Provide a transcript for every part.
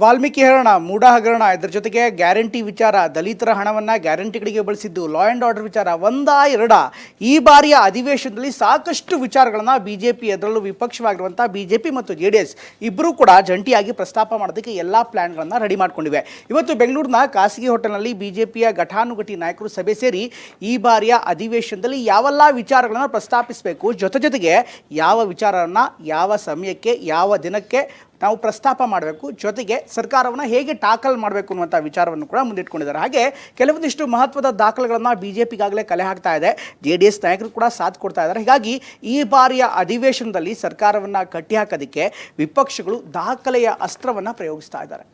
ವಾಲ್ಮೀಕಿ ಹಗರಣ, ಮೂಡ ಹಗರಣ, ಇದರ ಜೊತೆಗೆ ಗ್ಯಾರಂಟಿ ವಿಚಾರ, ದಲಿತರ ಹಣವನ್ನು ಗ್ಯಾರಂಟಿಗಳಿಗೆ ಬಳಸಿದ್ದು, ಲಾ ಆ್ಯಂಡ್ ಆರ್ಡರ್ ವಿಚಾರ ಒಂದಾ ಎರಡ ಈ ಬಾರಿಯ ಅಧಿವೇಶನದಲ್ಲಿ ಸಾಕಷ್ಟು ವಿಚಾರಗಳನ್ನು ಬಿಜೆಪಿ, ಅದರಲ್ಲೂ ವಿಪಕ್ಷವಾಗಿರುವಂಥ ಬಿಜೆಪಿ ಮತ್ತು JDS ಇಬ್ಬರೂ ಕೂಡ ಜಂಟಿಯಾಗಿ ಪ್ರಸ್ತಾಪ ಮಾಡೋದಕ್ಕೆ ಎಲ್ಲ ಪ್ಲ್ಯಾನ್ಗಳನ್ನು ರೆಡಿ ಮಾಡ್ಕೊಂಡಿವೆ. ಇವತ್ತು ಬೆಂಗಳೂರಿನ ಖಾಸಗಿ ಹೋಟೆಲ್ನಲ್ಲಿ ಬಿಜೆಪಿಯ ಘಟಾನುಘಟಿ ನಾಯಕರು ಸಭೆ ಸೇರಿ ಈ ಬಾರಿಯ ಅಧಿವೇಶನದಲ್ಲಿ ಯಾವೆಲ್ಲ ವಿಚಾರಗಳನ್ನು ಪ್ರಸ್ತಾಪಿಸಬೇಕು, ಜೊತೆಗೆ ಯಾವ ವಿಚಾರವನ್ನು ಯಾವ ಸಮಯಕ್ಕೆ ಯಾವ ದಿನಕ್ಕೆ ನಾವು ಪ್ರಸ್ತಾಪ ಮಾಡಬೇಕು, ಜೊತೆಗೆ ಸರ್ಕಾರವನ್ನು ಹೇಗೆ ಟಾಕಲ್ ಮಾಡಬೇಕು ಅನ್ನುವಂಥ ವಿಚಾರವನ್ನು ಕೂಡ ಮುಂದಿಟ್ಕೊಂಡಿದ್ದಾರೆ. ಹಾಗೆ ಕೆಲವೊಂದಿಷ್ಟು ಮಹತ್ವದ ದಾಖಲೆಗಳನ್ನು ಬಿಜೆಪಿಗಾಗಲೇ ಕಲೆ ಹಾಕ್ತಾ ಇದೆ, JDS ನಾಯಕರು ಕೂಡ ಸಾಥ್ ಕೊಡ್ತಾ ಇದ್ದಾರೆ. ಹೀಗಾಗಿ ಈ ಬಾರಿಯ ಅಧಿವೇಶನದಲ್ಲಿ ಸರ್ಕಾರವನ್ನು ಕಟ್ಟಿಹಾಕೋದಕ್ಕೆ ವಿಪಕ್ಷಗಳು ದಾಖಲೆಯ ಅಸ್ತ್ರವನ್ನು ಪ್ರಯೋಗಿಸ್ತಾ ಇದ್ದಾರೆ.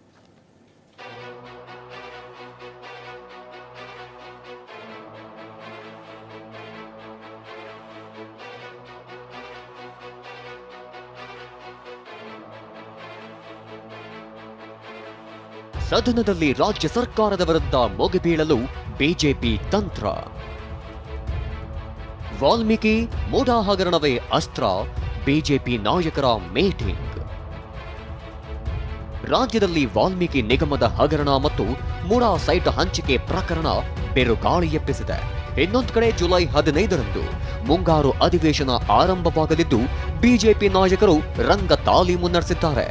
ಸದನದಲ್ಲಿ ರಾಜ್ಯ ಸರ್ಕಾರದ ವಿರುದ್ಧ ಮುಗಿಬೀಳಲು ಬಿಜೆಪಿ ತಂತ್ರ. ವಾಲ್ಮೀಕಿ ಮೂಡಾ ಹಗರಣವೇ ಅಸ್ತ್ರ, ಬಿಜೆಪಿ ನಾಯಕರ ಮೀಟಿಂಗ್. ರಾಜ್ಯದಲ್ಲಿ ವಾಲ್ಮೀಕಿ ನಿಗಮದ ಹಗರಣ ಮತ್ತು ಮೂಡಾ ಸೈಟ್ ಹಂಚಿಕೆ ಪ್ರಕರಣ ಬಿರುಗಾಳಿ ಎಬ್ಬಿಸಿದೆ. ಇನ್ನೊಂದು ಕಡೆ ಜುಲೈ 15ರಂದು ಮುಂಗಾರು ಅಧಿವೇಶನ ಆರಂಭವಾಗಲಿದ್ದು ಬಿಜೆಪಿ ನಾಯಕರು ರಂಗ ತಾಲೀಮು ನಡೆಸಿದ್ದಾರೆ.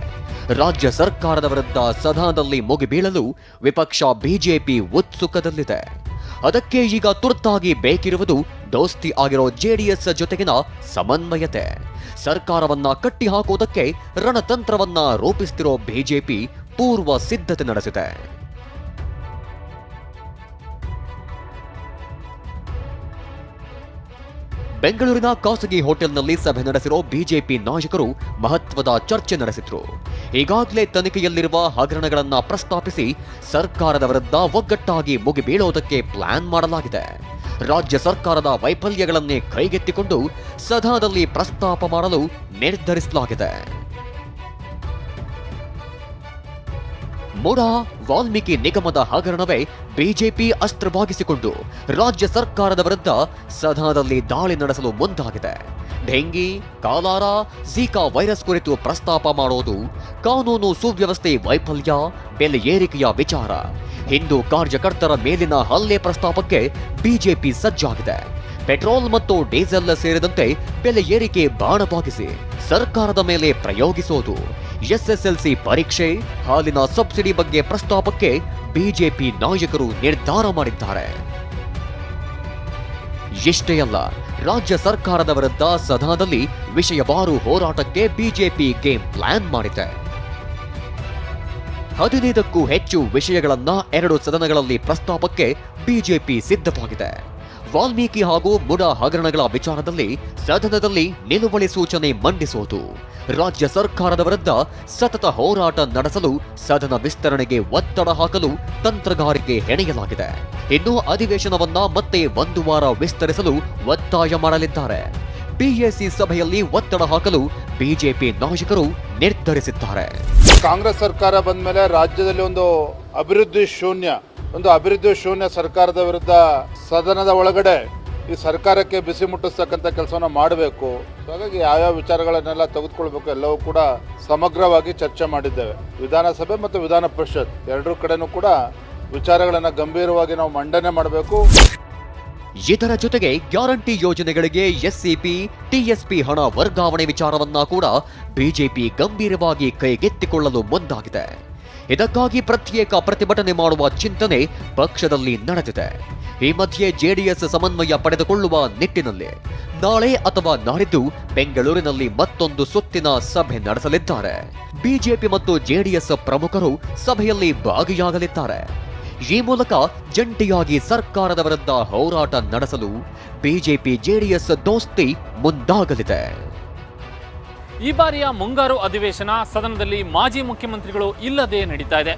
ರಾಜ್ಯ ಸರ್ಕಾರದ ವಿರುದ್ಧ ಸದನದಲ್ಲಿ ಮುಗಿಬೀಳಲು ವಿಪಕ್ಷ ಬಿಜೆಪಿ ಉತ್ಸುಕದಲ್ಲಿದೆ. ಅದಕ್ಕೆ ಈಗ ತುರ್ತಾಗಿ ಬೇಕಿರುವುದು ದೋಸ್ತಿ ಆಗಿರೋ JDS ಜೊತೆಗಿನ ಸಮನ್ವಯತೆ. ಸರ್ಕಾರವನ್ನ ಕಟ್ಟಿಹಾಕುವುದಕ್ಕೆ ರಣತಂತ್ರವನ್ನ ರೂಪಿಸುತ್ತಿರೋ ಬಿಜೆಪಿ ಪೂರ್ವ ಸಿದ್ಧತೆ ನಡೆಸಿದೆ. ಬೆಂಗಳೂರಿನ ಖಾಸಗಿ ಹೋಟೆಲ್ನಲ್ಲಿ ಸಭೆ ನಡೆಸಿರೋ ಬಿಜೆಪಿ ನಾಯಕರು ಮಹತ್ವದ ಚರ್ಚೆ ನಡೆಸಿದ್ರು. ಈಗಾಗಲೇ ತನಿಖೆಯಲ್ಲಿರುವ ಹಗರಣಗಳನ್ನ ಪ್ರಸ್ತಾಪಿಸಿ ಸರ್ಕಾರದ ವಿರುದ್ಧ ಒಗ್ಗಟ್ಟಾಗಿ ಮುಗಿಬೀಳೋದಕ್ಕೆ ಪ್ಲಾನ್ ಮಾಡಲಾಗಿದೆ. ರಾಜ್ಯ ಸರ್ಕಾರದ ವೈಫಲ್ಯಗಳನ್ನೇ ಕೈಗೆತ್ತಿಕೊಂಡು ಸದನದಲ್ಲಿ ಪ್ರಸ್ತಾಪ ಮಾಡಲು ನಿರ್ಧರಿಸಲಾಗಿದೆ. ಮೂಡಾ ವಾಲ್ಮೀಕಿ ನಿಗಮದ ಹಗರಣವೇ ಬಿಜೆಪಿ ಅಸ್ತ್ರವಾಗಿಸಿಕೊಂಡು ರಾಜ್ಯ ಸರ್ಕಾರದ ವಿರುದ್ಧ ಸದನದಲ್ಲಿ ದಾಳಿ ನಡೆಸಲು ಮುಂದಾಗಿದೆ. ಡೆಂಗಿ, ಕಾಲಾರ, ಝೀಕಾ ವೈರಸ್ ಕುರಿತು ಪ್ರಸ್ತಾಪ ಮಾಡೋದು, ಕಾನೂನು ಸುವ್ಯವಸ್ಥೆ ವೈಫಲ್ಯ, ಬೆಲೆ ಏರಿಕೆಯ ವಿಚಾರ, ಹಿಂದೂ ಕಾರ್ಯಕರ್ತರ ಮೇಲಿನ ಹಲ್ಲೆ ಪ್ರಸ್ತಾಪಕ್ಕೆ ಬಿಜೆಪಿ ಸಜ್ಜಾಗಿದೆ. ಪೆಟ್ರೋಲ್ ಮತ್ತು ಡೀಸೆಲ್ ಸೇರಿದಂತೆ ಬೆಲೆ ಏರಿಕೆ ಬಾಣವಾಗಿಸಿ ಸರ್ಕಾರದ ಮೇಲೆ ಪ್ರಯೋಗಿಸೋದು, SSLC ಪರೀಕ್ಷೆ, ಹಾಲಿನ ಸಬ್ಸಿಡಿ ಬಗ್ಗೆ ಪ್ರಸ್ತಾಪಕ್ಕೆ ಬಿಜೆಪಿ ನಾಯಕರು ನಿರ್ಧಾರ ಮಾಡಿದ್ದಾರೆ. ಇಷ್ಟೇ ಅಲ್ಲ, ರಾಜ್ಯ ಸರ್ಕಾರದ ವಿರುದ್ಧ ಸದನದಲ್ಲಿ ವಿಷಯವಾರು ಹೋರಾಟಕ್ಕೆ ಬಿಜೆಪಿ ಗೇಮ್ ಪ್ಲಾನ್ ಮಾಡಿದೆ. 15ಕ್ಕೂ ಹೆಚ್ಚು ವಿಷಯಗಳನ್ನ 2 ಸದನಗಳಲ್ಲಿ ಪ್ರಸ್ತಾಪಕ್ಕೆ ಬಿಜೆಪಿ ಸಿದ್ಧವಾಗಿದೆ. ವಾಲ್ಮೀಕಿ ಹಾಗೂ ಮೂಡಾ ಹಗರಣಗಳ ವಿಚಾರದಲ್ಲಿ ಸದನದಲ್ಲಿ ನಿಲುವಳಿ ಸೂಚನೆ ಮಂಡಿಸುವುದು, ರಾಜ್ಯ ಸರ್ಕಾರದ ವಿರುದ್ಧ ಸತತ ಹೋರಾಟ ನಡೆಸಲು ಸದನ ವಿಸ್ತರಣೆಗೆ ಒತ್ತಡ ಹಾಕಲು ತಂತ್ರಗಾರಿಕೆ ಹೆಣೆಯಲಾಗಿದೆ. ಇನ್ನು ಅಧಿವೇಶನವನ್ನ ಮತ್ತೆ 1 ವಾರ ವಿಸ್ತರಿಸಲು ಒತ್ತಾಯ ಮಾಡಲಿದ್ದಾರೆ. PAC ಸಭೆಯಲ್ಲಿ ಒತ್ತಡ ಹಾಕಲು ಬಿಜೆಪಿ ನಾಯಕರು ನಿರ್ಧರಿಸಿದ್ದಾರೆ. ಕಾಂಗ್ರೆಸ್ ಸರ್ಕಾರ ಬಂದ ಮೇಲೆ ರಾಜ್ಯದಲ್ಲಿ ಒಂದು ಅಭಿವೃದ್ಧಿ ಶೂನ್ಯ ಸರ್ಕಾರದ ವಿರುದ್ಧ ಸದನದ ಒಳಗಡೆ ಈ ಸರ್ಕಾರಕ್ಕೆ ಬಿಸಿ ಮುಟ್ಟಿಸ್ತಕ್ಕಂಥ ಕೆಲಸವನ್ನ ಮಾಡಬೇಕು. ಹಾಗಾಗಿ ಯಾವ್ಯಾವ ವಿಚಾರಗಳನ್ನೆಲ್ಲ ತೆಗೆದುಕೊಳ್ಬೇಕು ಎಲ್ಲವೂ ಕೂಡ ಸಮಗ್ರವಾಗಿ ಚರ್ಚೆ ಮಾಡಿದ್ದೇವೆ. ವಿಧಾನಸಭೆ ಮತ್ತು ವಿಧಾನ ಪರಿಷತ್ ಎರಡೂ ಕಡೆನೂ ಕೂಡ ವಿಚಾರಗಳನ್ನ ಗಂಭೀರವಾಗಿ ನಾವು ಮಂಡನೆ ಮಾಡಬೇಕು. ಇದರ ಜೊತೆಗೆ ಗ್ಯಾರಂಟಿ ಯೋಜನೆಗಳಿಗೆ SCP, TSP ಹಣ ವರ್ಗಾವಣೆ ವಿಚಾರವನ್ನ ಕೂಡ ಬಿಜೆಪಿ ಗಂಭೀರವಾಗಿ ಕೈಗೆತ್ತಿಕೊಳ್ಳಲು ಮುಂದಾಗಿದೆ. ಇದಕ್ಕಾಗಿ ಪ್ರತ್ಯೇಕ ಪ್ರತಿಭಟನೆ ಮಾಡುವ ಚಿಂತನೆ ಪಕ್ಷದಲ್ಲಿ ನಡೆದಿದೆ. ಈ ಮಧ್ಯೆ JDS ಸಮನ್ವಯ ಪಡೆದುಕೊಳ್ಳುವ ನಿಟ್ಟಿನಲ್ಲಿ ನಾಳೆ ಅಥವಾ ನಾಡಿದ್ದು ಬೆಂಗಳೂರಿನಲ್ಲಿ ಮತ್ತೊಂದು ಸುತ್ತಿನ ಸಭೆ ನಡೆಸಲಿದ್ದಾರೆ. ಬಿಜೆಪಿ ಮತ್ತು JDS ಪ್ರಮುಖರು ಸಭೆಯಲ್ಲಿ ಭಾಗಿಯಾಗಲಿದ್ದಾರೆ. ಈ ಮೂಲಕ ಜಂಟಿಯಾಗಿ ಸರ್ಕಾರದ ವಿರುದ್ಧ ಹೋರಾಟ ನಡೆಸಲು ಬಿಜೆಪಿ JDS ದೋಸ್ತಿ ಮುಂದಾಗಲಿದೆ. ಈ ಬಾರಿಯ ಮುಂಗಾರು ಅಧಿವೇಶನ ಸದನದಲ್ಲಿ ಮಾಜಿ ಮುಖ್ಯಮಂತ್ರಿಗಳು ಇಲ್ಲದೆ ನಡೀತಾ ಇದೆ.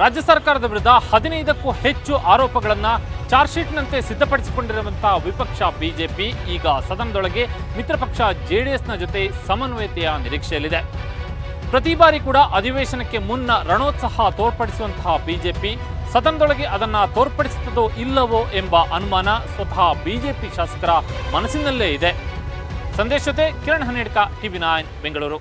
ರಾಜ್ಯ ಸರ್ಕಾರದ ವಿರುದ್ಧ 15ಕ್ಕೂ ಹೆಚ್ಚು ಆರೋಪಗಳನ್ನು ಚಾರ್ಜ್ ಶೀಟ್ನಂತೆ ಸಿದ್ಧಪಡಿಸಿಕೊಂಡಿರುವಂತಹ ವಿಪಕ್ಷ ಬಿಜೆಪಿ ಈಗ ಸದನದೊಳಗೆ ಮಿತ್ರಪಕ್ಷ JDSನ ಜೊತೆ ಸಮನ್ವಯತೆಯ ನಿರೀಕ್ಷೆಯಲ್ಲಿದೆ. ಪ್ರತಿ ಬಾರಿ ಕೂಡ ಅಧಿವೇಶನಕ್ಕೆ ಮುನ್ನ ರಣೋತ್ಸಾಹ ತೋರ್ಪಡಿಸುವಂತಹ ಬಿಜೆಪಿ ಸದನದೊಳಗೆ ಅದನ್ನ ತೋರ್ಪಡಿಸುತ್ತದೋ ಇಲ್ಲವೋ ಎಂಬ ಅನುಮಾನ ಸ್ವತಃ ಬಿಜೆಪಿ ಶಾಸಕರ ಮನಸ್ಸಿನಲ್ಲೇ ಇದೆ. ಸಂದೇಶ್ ಜೊತೆ ಕಿರಣ್ ಹನೇಡ್ಕ, TV9 ಬೆಂಗಳೂರು.